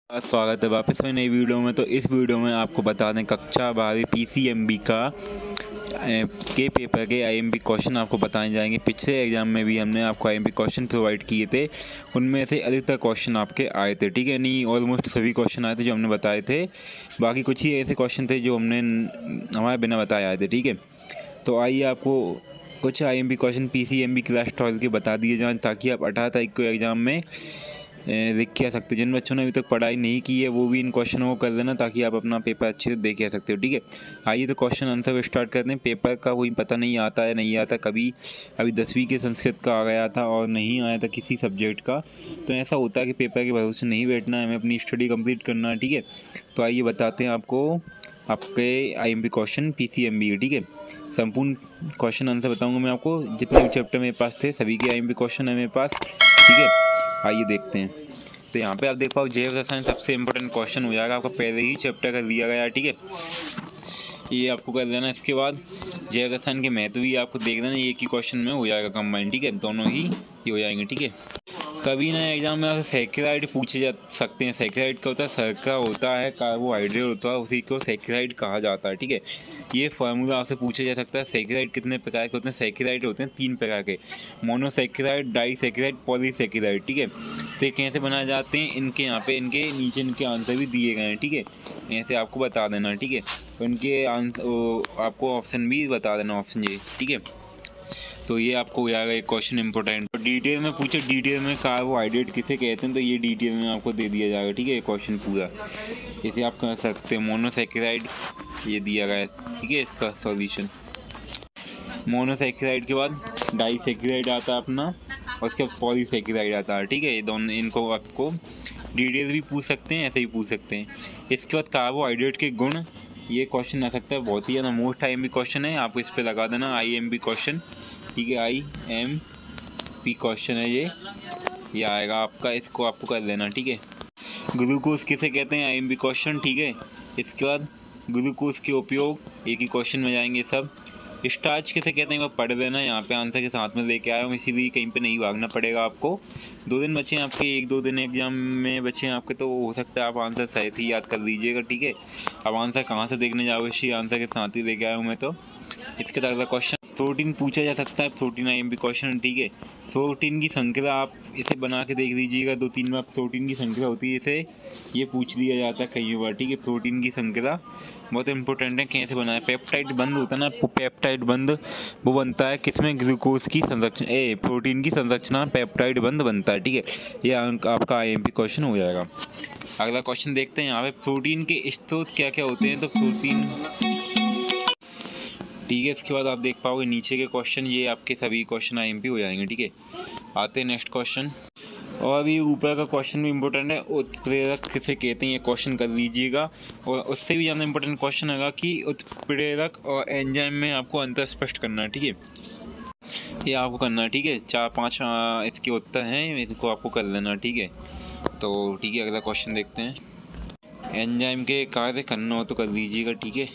स्वागत है वापस में नई वीडियो में। तो इस वीडियो में आपको बता दें कक्षा 12 पीसीएमबी का के पेपर के आईएमपी क्वेश्चन आपको बताए जाएंगे। पिछले एग्जाम में भी हमने आपको आईएमपी क्वेश्चन प्रोवाइड किए थे, उनमें से अधिकतर क्वेश्चन आपके आए थे, ठीक है। नहीं, ऑलमोस्ट सभी क्वेश्चन आए थे जो हमने बताए थे। बाकी कुछ ही ऐसे क्वेश्चन थे जो हमने हमारे बिना बताए आए थे, ठीक है। तो आइए आपको कुछ आईएमपी क्वेश्चन पीसीएमबी क्लास 12 के बता दिए जाएँ, ताकि आप 18 तारीख को एग्ज़ाम में देख के आ सकते हो। जिन बच्चों ने अभी तक पढ़ाई नहीं की है वो भी इन क्वेश्चनों को कर लेना, ताकि आप अपना पेपर अच्छे से दे के आ सकते हो, ठीक है। आइए तो क्वेश्चन आंसर को स्टार्ट करते हैं। पेपर का कोई पता नहीं आता है, नहीं आता कभी। अभी 10वीं के संस्कृत का आ गया था और नहीं आया था किसी सब्जेक्ट का। तो ऐसा होता है कि पेपर के भरोसे नहीं बैठना है, हमें अपनी स्टडी कंप्लीट करना है, ठीक है। तो आइए बताते हैं आपको आपके आईएमपी क्वेश्चन पीसीएमबी के, ठीक है। संपूर्ण क्वेश्चन आंसर बताऊंगा मैं आपको। जितने भी चैप्टर मेरे पास थे सभी के आईएमपी क्वेश्चन है मेरे पास, ठीक है। आइए देखते हैं। तो यहाँ पे आप देख पाओ जैव रसायन सबसे इंपॉर्टेंट क्वेश्चन हो जाएगा आपका, पहले ही चैप्टर का दिया गया है, ठीक है। ये आपको कर देना। इसके बाद जैव रसायन के महत्व भी आपको देख देना, ये एक ही क्वेश्चन में हो जाएगा कंबाइन, ठीक है। दोनों ही ये हो जाएंगे, ठीक है। कभी ना एग्जाम में आपसे सैकेराइड पूछे जा सकते हैं। सैकेराइड का होता है शर्करा होता है, कार्बोहाइड्रेट होता है, उसी को सैकेराइड कहा जाता है, ठीक है। ये फार्मूला आपसे पूछा जा सकता है। सैकेराइड कितने प्रकार के होते हैं? सैकेराइड होते हैं 3 प्रकार के, मोनोसैकेराइड, डाइसैकेराइड, पॉलीसैकेराइड, ठीक है। तो ये कैसे बनाए जाते हैं, इनके यहाँ पे इनके नीचे इनके आंसर भी दिए गए हैं, ठीक है। ऐसे आपको बता देना, ठीक है। तो इनके आंसर आपको ऑप्शन भी बता देना, ऑप्शन ये, ठीक है। तो ये आपको हो जाएगा एक क्वेश्चन इंपॉर्टेंट। तो डिटेल में पूछे, डिटेल में कार्बोहाइड्रेट किसे कहते हैं, तो ये डिटेल में आपको दे दिया जाएगा, ठीक है। क्वेश्चन पूरा इसे आप कर सकते हैं। मोनोसैकेराइड ये दिया गया है, ठीक है। इसका सॉल्यूशन मोनोसैकेराइड के बाद डाइसैकेराइड आता है अपना, और उसके बाद पॉलीसैकेराइड आता है, ठीक है। ये दोनों इनको आपको डिटेल भी पूछ सकते हैं, ऐसे भी पूछ सकते हैं। इसके बाद कार्बोहाइड्रेट के गुण, ये क्वेश्चन आ सकता है, बहुत ही ज़्यादा मोस्ट आईएमपी क्वेश्चन है। आपको इस पर लगा देना आईएमपी क्वेश्चन, ठीक है। आईएमपी क्वेश्चन है ये आएगा आपका, इसको आपको कर लेना, ठीक है। ग्लूकोज किसे कहते हैं, आईएमपी क्वेश्चन, ठीक है। इसके बाद ग्लूकोज के उपयोग, एक ही क्वेश्चन में जाएंगे सब। स्टार्च किसे कहते हैं, वो पढ़ लेना, यहाँ पे आंसर के साथ में लेके आया हूँ, इसीलिए कहीं पे नहीं भागना पड़ेगा आपको। 2 दिन बचे हैं आपके, 1-2 दिन एग्जाम में बचे हैं आपके, तो हो सकता है आप आंसर सही ही याद कर लीजिएगा, ठीक है। अब आंसर कहाँ से देखने जाओगे, इसी आंसर के साथ ही लेके आया हूँ मैं। तो इसके बाद अगला क्वेश्चन, प्रोटीन पूछा जा सकता है, प्रोटीन आईएमपी क्वेश्चन, ठीक है। प्रोटीन की संख्या आप इसे बना के देख लीजिएगा, 2-3 बार प्रोटीन की संख्या होती है, इसे ये पूछ लिया जाता है कई बार, ठीक है। प्रोटीन की संख्या बहुत इंपॉर्टेंट है, कैसे बनाए। पेप्टाइड बंद होता है ना, पेप्टाइड बंद वो बनता है किसमें, ग्लूकोज की संरचना प्रोटीन की संरचना पेप्टाइड बंद बनता है, ठीक है। ये आपका आईएमपी क्वेश्चन हो जाएगा। अगला क्वेश्चन देखते हैं। यहाँ पे प्रोटीन के स्रोत क्या क्या होते हैं, तो प्रोटीन, ठीक है। इसके बाद आप देख पाओगे नीचे के क्वेश्चन, ये आपके सभी क्वेश्चन आईएमपी हो जाएंगे, ठीक है। आते हैं नेक्स्ट क्वेश्चन। और अभी ऊपर का क्वेश्चन भी इंपॉर्टेंट है, उत्प्रेरक किसे कहते हैं, ये क्वेश्चन कर लीजिएगा। और उससे भी ज़्यादा इंपॉर्टेंट क्वेश्चन होगा कि उत्प्रेरक और एंजाइम में आपको अंतर स्पष्ट करना है, ठीक है। ये आपको करना है, ठीक है। 4-5 इसके उत्तर हैं, इनको आपको कर लेना, ठीक है। तो ठीक है, अगला क्वेश्चन देखते हैं। एंजाइम के कार्य करना हो तो कर लीजिएगा, ठीक है।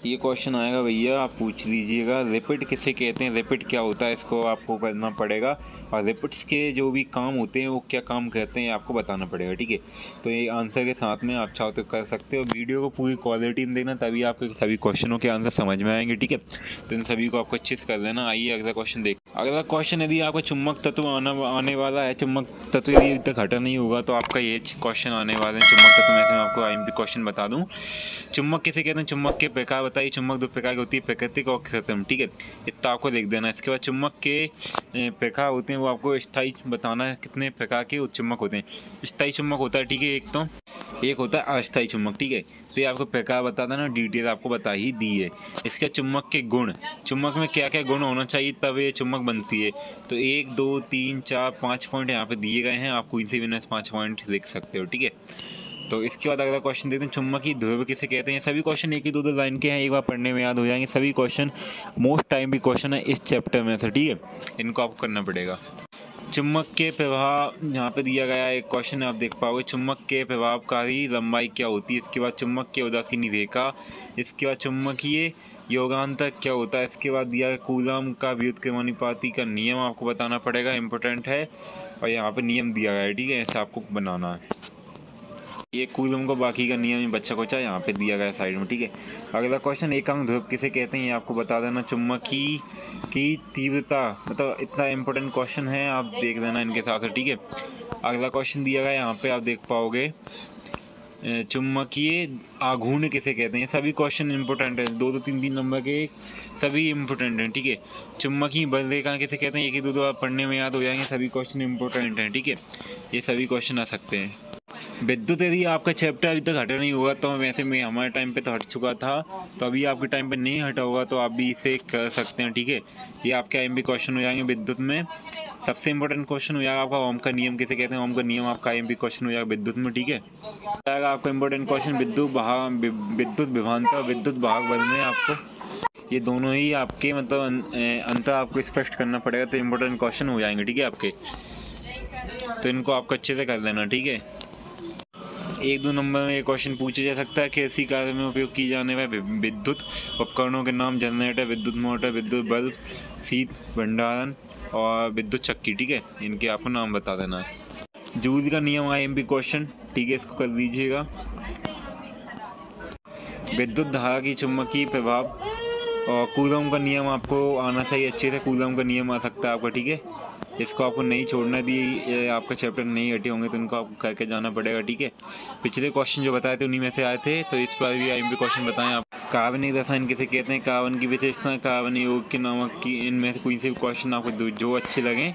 ये क्वेश्चन आएगा भैया, आप पूछ लीजिएगा। रिपिड किसे कहते हैं, रिपिड क्या होता है, इसको आपको करना पड़ेगा। और रिपिड्स के जो भी काम होते हैं वो क्या काम करते हैं आपको बताना पड़ेगा, ठीक है। तो ये आंसर के साथ में आप चाहो तो कर सकते हो। वीडियो को पूरी क्वालिटी में देखना, तभी आपके सभी क्वेश्चनों के आंसर समझ में आएंगे, ठीक है। तो इन सभी को आपको अच्छे से कर लेना। आइए अगला क्वेश्चन देख। अगला क्वेश्चन, यदि आपका चुंबक तत्व आने वाला है, चुंबक तत्व यदि अभी तक हटा नहीं होगा, तो आपका ये क्वेश्चन आने वाले हैं चुंबक तत्व में से। मैं आपको आईएमपी क्वेश्चन बता दूं। चुंबक किसे कहते हैं, चुंबक के प्रकार बताइए। चुंबक 2 प्रकार की होती है, प्राकृतिक और कृत्रिम, ठीक है। इतना आपको लिख देना। इसके बाद चुंबक के प्रकार होते हैं, वो आपको स्थायी बताना है, कितने प्रकार के चुंबक होते हैं। स्थायी चुंबक होता है, ठीक है, एक होता है अस्थायी चुंबक, ठीक है। तो ये आपको प्रकार बता देना, डिटेल आपको बता ही दी है। इसके चुंबक के गुण, चुंबक में क्या क्या गुण होना चाहिए तब ये चुंबक बनती है। तो 1, 2, 3, 4, 5 पॉइंट यहाँ पे दिए गए हैं, आपको इनसे भी 5 पॉइंट लिख सकते हो, ठीक है। तो इसके बाद अगला क्वेश्चन देखते हैं। चुंबकीय ध्रुव किसे कहते हैं। सभी क्वेश्चन एक ही 2-2 लाइन के हैं, एक बार पढ़ने में याद हो जाएंगे। सभी क्वेश्चन मोस्ट टाइम भी क्वेश्चन है इस चैप्टर में से, ठीक है। इनको आपको करना पड़ेगा। चुंबक के प्रभाव यहाँ पे दिया गया एक क्वेश्चन आप देख पाओगे। चुंबक के प्रभावकारी लंबाई क्या होती है। इसके बाद चुंबक के उदासीन रेखा। इसके बाद चुंबकीय योगांतर क्या होता है। इसके बाद दिया है कूलम का व्युत्क्रमानुपाती का नियम आपको बताना पड़ेगा, इंपॉर्टेंट है। और यहाँ पे नियम दिया गया है, ठीक है, ऐसे आपको बनाना है। ये कूलम को बाकी का नियम बच्चा को चाहे यहाँ पे दिया गया साइड में, ठीक है। अगला क्वेश्चन, एकांक ध्रुव किसे कहते हैं, ये आपको बता देना। चुंबकी की तीव्रता, मतलब इतना इंपॉर्टेंट क्वेश्चन है, आप देख लेना इनके साथ से, ठीक है। अगला क्वेश्चन दिया गया यहाँ पे, आप देख पाओगे, चुंबकीय आघूर्ण किसे कहते हैं। सभी क्वेश्चन इंपॉर्टेंट है, 2-2, 3-3 नंबर के सभी इंपॉर्टेंट हैं, ठीक है। चुंबकीय बल रेखा किसे कहते हैं, एक ही दो आप पढ़ने में याद हो जाएंगे, सभी क्वेश्चन इंपॉर्टेंट हैं, ठीक है। ये सभी क्वेश्चन आ सकते हैं। विद्युत, यदि आपका चैप्टर अभी तक हटा नहीं हुआ तो वैसे में हमारे टाइम पे तो हट चुका था, तो अभी आपके टाइम पे नहीं हटा होगा तो आप भी इसे कर सकते हैं, ठीक है। ये आपके IMP क्वेश्चन हो जाएंगे विद्युत में। सबसे इंपॉर्टेंट क्वेश्चन हो जाएगा आपका ओम का नियम किसे कहते हैं। ओम का नियम आपका IMP क्वेश्चन हो जाएगा विद्युत में, ठीक है। आएगा आपका इंपॉर्टेंट क्वेश्चन विद्युत विभवांतर, विद्युत भाग बल में आपको ये दोनों ही आपके मतलब अंतर आपको स्पष्ट करना पड़ेगा, तो इम्पोर्टेंट क्वेश्चन हो जाएंगे, ठीक है आपके। तो इनको आपको अच्छे से कर लेना, ठीक है। 1-2 नंबर में ये क्वेश्चन पूछा जा सकता है, कृषि कार्य में उपयोग की जाने वाले विद्युत उपकरणों के नाम। जनरेटर, विद्युत मोटर, विद्युत बल्ब, शीत भंडारण और विद्युत चक्की, ठीक है। इनके आपको नाम बता देना है। जूल का नियम IMP क्वेश्चन, ठीक है, इसको कर दीजिएगा। विद्युत धारा की चुंबकीय प्रभाव और कूलम का नियम आपको आना चाहिए अच्छे से। कूलम का नियम आ सकता है आपका, ठीक है। इसको आपको नहीं छोड़ना दी, आपका चैप्टर नहीं हटे होंगे तो इनको आपको करके जाना पड़ेगा, ठीक है। पिछले क्वेश्चन जो बताए थे उन्हीं में से आए थे, तो इस पर भी IMP क्वेश्चन बताएं आप। कार्बनिक रसायन किसे कहते हैं, कार्बन की विशेषता, कार्बन योग के नामक की, इनमें से कोई से भी क्वेश्चन आपको जो अच्छे लगें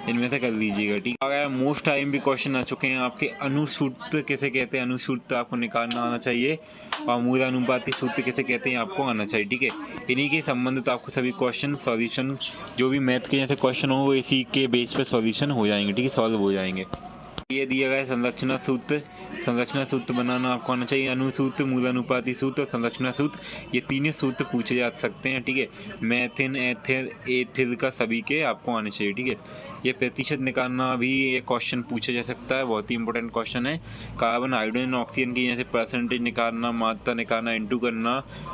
इनमें से कर लीजिएगा, ठीक है। मोस्ट IMP क्वेश्चन आ चुके हैं आपके। अनुसूत्र किसे कहते हैं, अनुसूत्र आपको निकालना आना चाहिए। और मूलानुपाती सूत्र किसे कहते हैं आपको आना चाहिए, ठीक है। इन्हीं के संबंधित आपको सभी क्वेश्चन सॉल्यूशन, जो भी मैथ के जैसे क्वेश्चन हो वो इसी के बेस पे सॉल्यूशन हो जाएंगे, ठीक है, सॉल्व हो जाएंगे। ये दिया गया है संरचना सूत्र, संरचना सूत्र बनाना आपको आना चाहिए। अनुसूत्र, मूलानुपाती सूत्र और संरचना सूत्र, ये तीनों सूत्र पूछे जा सकते हैं, ठीक है। मैथिन, एथिल का सभी के आपको आने चाहिए, ठीक है। ये प्रतिशत निकालना भी ये क्वेश्चन पूछा जा सकता है, बहुत ही इंपॉर्टेंट क्वेश्चन है। कार्बन, हाइड्रोजन, ऑक्सीजन की जैसे परसेंटेज निकालना, मात्रा निकालना, इंटू करना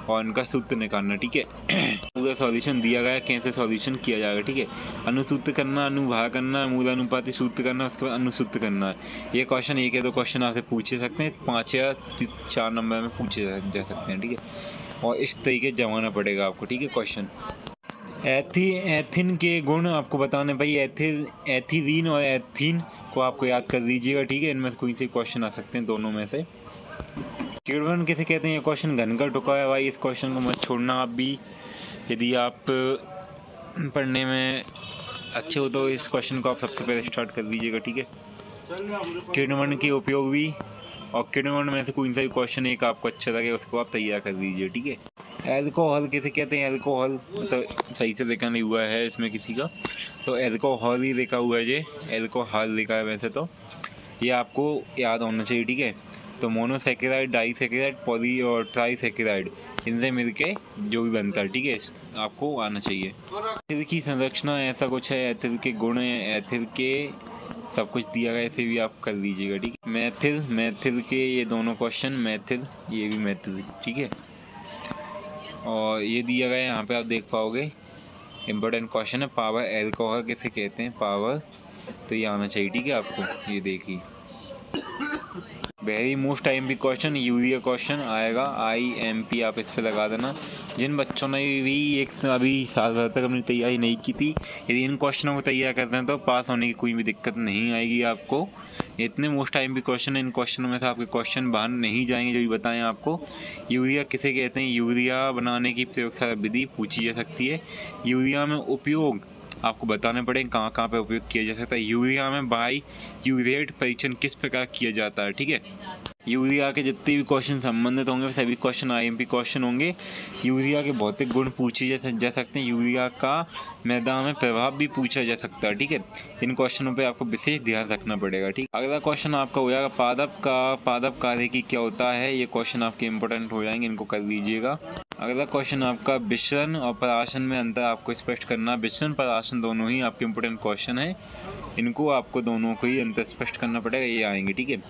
और इनका सूत्र निकालना, ठीक है। पूरा सॉल्यूशन दिया गया है, कैसे सॉल्यूशन किया जाएगा, ठीक है। अनुसूत्र करना, अनुभाग करना, मूलानुपाती सूत्र करना, उसके बाद अनुसूत्र करना है। ये क्वेश्चन 1 या 2 क्वेश्चन आपसे पूछे सकते हैं, 5 या 4 नंबर में पूछे जा सकते हैं, ठीक है। और इस तरीके जमाना पड़ेगा आपको, ठीक है। क्वेश्चन एथिन के गुण आपको बताने भाई, एथिलीन और एथीन को आपको याद कर लीजिएगा, ठीक है। इनमें से कोई से क्वेश्चन आ सकते हैं दोनों में से। किण्वन किसे कहते हैं, ये क्वेश्चन घन का टुका है भाई, इस क्वेश्चन को मत छोड़ना आप भी, यदि आप पढ़ने में अच्छे हो तो इस क्वेश्चन को आप सबसे पहले स्टार्ट कर लीजिएगा, ठीक है। किण्वन के उपयोग भी, और किण्वन में से कोई सा भी क्वेश्चन एक आपको अच्छा लगे उसको आप तैयार कर लीजिए, ठीक है। एल्कोहल किसे कहते हैं, एल्कोहल मतलब सही से लिखा नहीं हुआ है इसमें किसी का, तो एल्कोहल ही लिखा हुआ है, ये एल्कोहल लिखा है वैसे तो, ये आपको याद होना चाहिए, ठीक है। तो मोनोसेकेराइड, डाइसेकेराइड, पॉली और ट्राइसेकेराइड, इनसे मिलके जो भी बनता है, ठीक है, आपको आना चाहिए। एथिल की संरचना ऐसा कुछ है, एथिल के गुण, एथिल के सब कुछ दिया गया, इसे भी आप कर लीजिएगा, ठीक है। मैथिल के ये दोनों क्वेश्चन, मैथिल, ये भी मैथिल, ठीक है। और ये दिया गया है यहाँ पे, आप देख पाओगे इम्पोर्टेंट क्वेश्चन है। पावर, एल्कोहल किसे कहते हैं, पावर, तो ये आना चाहिए, ठीक है आपको, ये देखिए। Very most IMP question, urea question आएगा, IMP आप इस पर लगा देना। जिन बच्चों ने भी अभी साल भर तक अपनी तैयारी नहीं की थी, यदि इन क्वेश्चनों को तैयार करते हैं तो पास होने की कोई भी दिक्कत नहीं आएगी आपको। इतने मोस्ट IMP क्वेश्चन है, इन क्वेश्चनों में से आपके क्वेश्चन बाहर नहीं जाएंगे जो भी बताएं आपको। यूरिया किसे कहते हैं, यूरिया बनाने की प्रयोगशाला विधि पूछी जा सकती है। यूरिया में उपयोग आपको बताने पड़ेंगे कहाँ कहाँ पे उपयोग किया जा सकता है। यूरिया में बाई यूरेट परीक्षण किस प्रकार किया जाता है, ठीक है। यूरिया के जितने भी क्वेश्चन संबंधित होंगे सभी क्वेश्चन IMP क्वेश्चन होंगे। यूरिया के भौतिक गुण पूछे जा सकते हैं, यूरिया का मैदान में प्रभाव भी पूछा जा सकता है, ठीक है। इन क्वेश्चनों पे आपको विशेष ध्यान रखना पड़ेगा, ठीक। अगला क्वेश्चन आपका हो जाएगा पादप कार्य की क्या होता है, ये क्वेश्चन आपके इंपॉर्टेंट हो जाएंगे, इनको कर लीजिएगा। अगला क्वेश्चन आपका विसरण और परासन में अंतर आपको स्पष्ट करना। विसरण परासन दोनों ही आपके इंपॉर्टेंट क्वेश्चन है, इनको आपको दोनों को ही अंतर स्पष्ट करना पड़ेगा, ये आएंगे, ठीक है।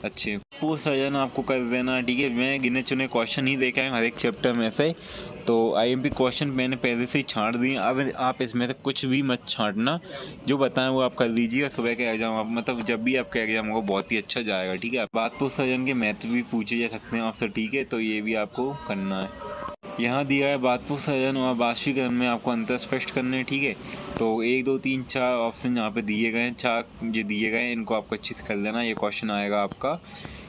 अच्छे वो सजन आपको कर देना, ठीक है। मैं गिने चुने क्वेश्चन ही देखा है हर एक चैप्टर में से, तो आईएमपी क्वेश्चन मैंने पहले से ही छांट दिए। अब आप इसमें से कुछ भी मत छांटना, जो बताएं वो आप कर लीजिए। सुबह के एग्जाम आप मतलब जब भी आपका एग्जाम होगा बहुत ही अच्छा जाएगा, ठीक है। बात तो सजन के मैथ भी पूछे जा सकते हैं आपसे, ठीक है, तो ये भी आपको करना है। यहाँ दिया है बातपुर सजन और बाष्पीकरण में आपको अंतर स्पष्ट करने हैं, ठीक है। तो 1 2 3 4 ऑप्शन यहाँ पे दिए गए हैं, 4 ये दिए गए हैं, इनको आपको अच्छे से कर लेना। ये क्वेश्चन आएगा आपका।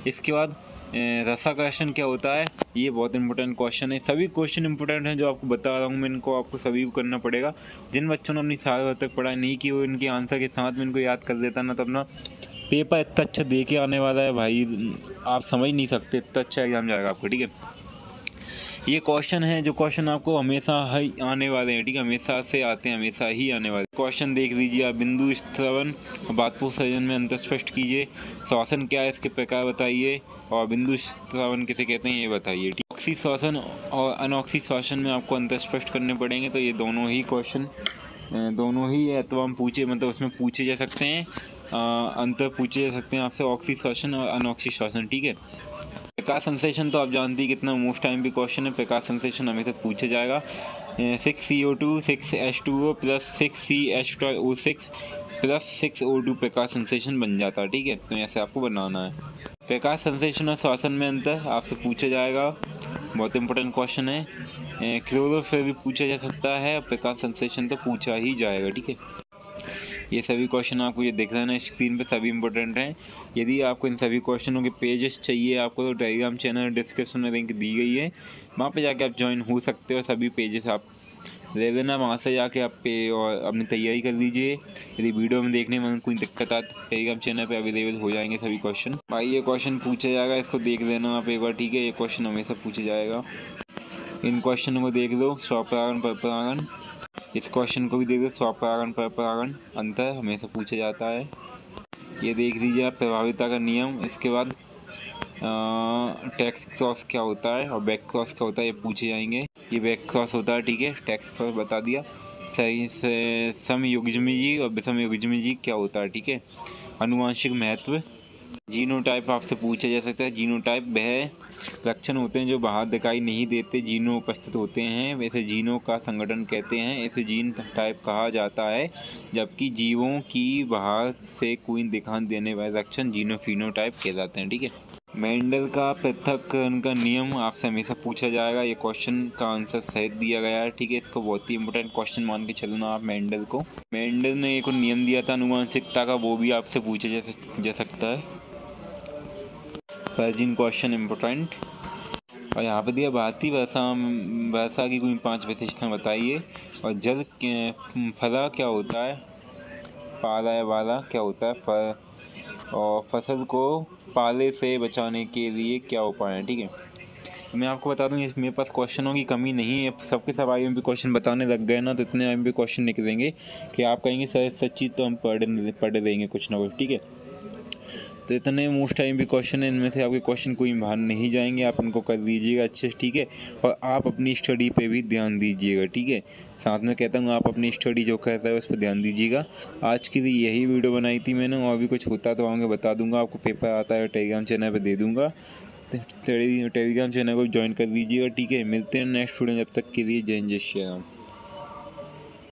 इसके बाद रसाकर्षण क्या होता है, ये बहुत इंपॉर्टेंट क्वेश्चन है। सभी क्वेश्चन इंपॉर्टेंट हैं जो आपको बता रहा हूँ मैं, इनको आपको सभी को करना पड़ेगा। जिन बच्चों ने अपनी साल भर तक पढ़ाई नहीं की, वो इनके आंसर के साथ में इनको याद कर देता ना, तो अपना पेपर इतना अच्छा दे के आने वाला है भाई, आप समझ नहीं सकते, इतना अच्छा एग्जाम जाएगा आपको, ठीक है। ये क्वेश्चन है जो क्वेश्चन आपको हमेशा ही आने वाले हैं, ठीक है, हमेशा से आते हैं, हमेशा ही आने वाले। क्वेश्चन देख लीजिए आप। बिंदु श्रवण बातपुर सजन में अंतर स्पष्ट कीजिए। श्वसन क्या है, इसके प्रकार बताइए, और बिंदु श्रवण किसे कहते हैं ये बताइए। ऑक्सी श्वसन और अनऑक्सी श्वसन में आपको अंतर स्पष्ट करने पड़ेंगे। तो ये दोनों ही क्वेश्चन दोनों ही अथवा हम पूछे मतलब उसमें पूछे जा सकते हैं, अंतर पूछे जा सकते हैं आपसे, ऑक्सी श्वसन और अनऑक्सी श्वसन, ठीक है। प्रकाश संश्लेषण तो आप जानते हैं कितना मोस्ट टाइम भी क्वेश्चन है। प्रकाश संश्लेषण हमें से पूछा जाएगा। 6CO2 6H2O plus 6CH2O6 plus 6O2 प्रकाश संश्लेषण बन जाता है, ठीक है। तो ऐसे आपको बनाना है। प्रकाश संश्लेषण और श्वसन में अंतर आपसे पूछा जाएगा, बहुत इंपॉर्टेंट क्वेश्चन है। क्लोरोफिल भी पूछा जा सकता है, प्रकाश संश्लेषण तो पूछा ही जाएगा, ठीक है। ये सभी क्वेश्चन आपको ये दिख रहे हैं ना स्क्रीन पे, सभी इंपॉर्टेंट हैं। यदि आपको इन सभी क्वेश्चनों के पेजेस चाहिए आपको, तो टेलीग्राम चैनल डिस्क्रिप्शन में लिंक दी गई है, वहाँ पे जाके आप ज्वाइन हो सकते हो। सभी पेजेस आप ले लेना, वहाँ से जाके आप पे और अपनी तैयारी कर लीजिए। यदि वीडियो में देखने में कोई दिक्कत आए तो टेलीग्राम चैनल पे अवेलेबल हो जाएंगे सभी क्वेश्चन। भाई ये क्वेश्चन पूछा जाएगा, इसको देख लेना आप एक बार, ठीक है। ये क्वेश्चन हमेशा पूछा जाएगा, इन क्वेश्चनों को देख लो। स्वपरागण परपरागण, इस क्वेश्चन को भी देख लो। स्वपरागण परपरागण अंतर हमेशा पूछा जाता है, ये देख लीजिए आप। प्रभाविता का नियम, इसके बाद टैक्स क्रॉस क्या होता है और बैक क्रॉस क्या होता है, ये पूछे जाएंगे। ये बैक क्रॉस होता है, ठीक है। टैक्स क्रॉस बता दिया। सही से समयुग्मजी और विषमयुग्मजी क्या होता है, ठीक है। आनुवंशिक महत्व, जीनोटाइप आपसे पूछा जा सकता है। जीनोटाइप वह लक्षण होते हैं जो बाहर दिखाई नहीं देते, जीनों उपस्थित होते हैं, वैसे जीनों का संगठन कहते हैं। इसे जीन टाइप कहा जाता है, जबकि जीवों की बाहर से कोई दिखाई देने वाले लक्षण जीनोफिनोटाइप कहलाते हैं, ठीक है। मेंडल का पृथक्करण का नियम आपसे हमेशा पूछा जाएगा। ये क्वेश्चन का आंसर सहित दिया गया है, ठीक है। इसको बहुत ही इंपॉर्टेंट क्वेश्चन मान के चलना आप मेंडल को। मेंडल ने एक नियम दिया था आनुवंशिकता का, वो भी आपसे पूछा जा सकता है। जिन क्वेश्चन इम्पोर्टेंट। और यहाँ पे दिया भारतीय वर्षा की कोई 5 विशेषताएं बताइए। और जल फला क्या होता है, पाला या वाला क्या होता है, और फसल को पाले से बचाने के लिए क्या उपाय है, ठीक है। मैं आपको बता दूँ मेरे पास क्वेश्चनों की कमी नहीं है, सबके सब आईएमपी क्वेश्चन बताने लग गए ना, तो इतने आईएमपी क्वेश्चन निकलेंगे कि आप कहेंगे सर सच्ची तो हम पढ़ देंगे कुछ ना कुछ, ठीक है। तो इतने मोस्ट टाइम भी क्वेश्चन है, इनमें से आपके क्वेश्चन कोई बाहर नहीं जाएंगे, आप इनको कर लीजिएगा अच्छे से, ठीक है। और आप अपनी स्टडी पे भी ध्यान दीजिएगा, ठीक है। साथ में कहता हूँ आप अपनी स्टडी जो करता है उस पर ध्यान दीजिएगा। आज की यही वीडियो बनाई थी मैंने, और भी कुछ होता तो आगे बता दूंगा आपको। पेपर आता है टेलीग्राम चैनल पर दे दूँगा, टेलीग्राम चैनल को ज्वाइन कर लीजिएगा, ठीक है। मिलते हैं नेक्स्ट वीडियो, जब तक के लिए जय हिंद जय श्री राम।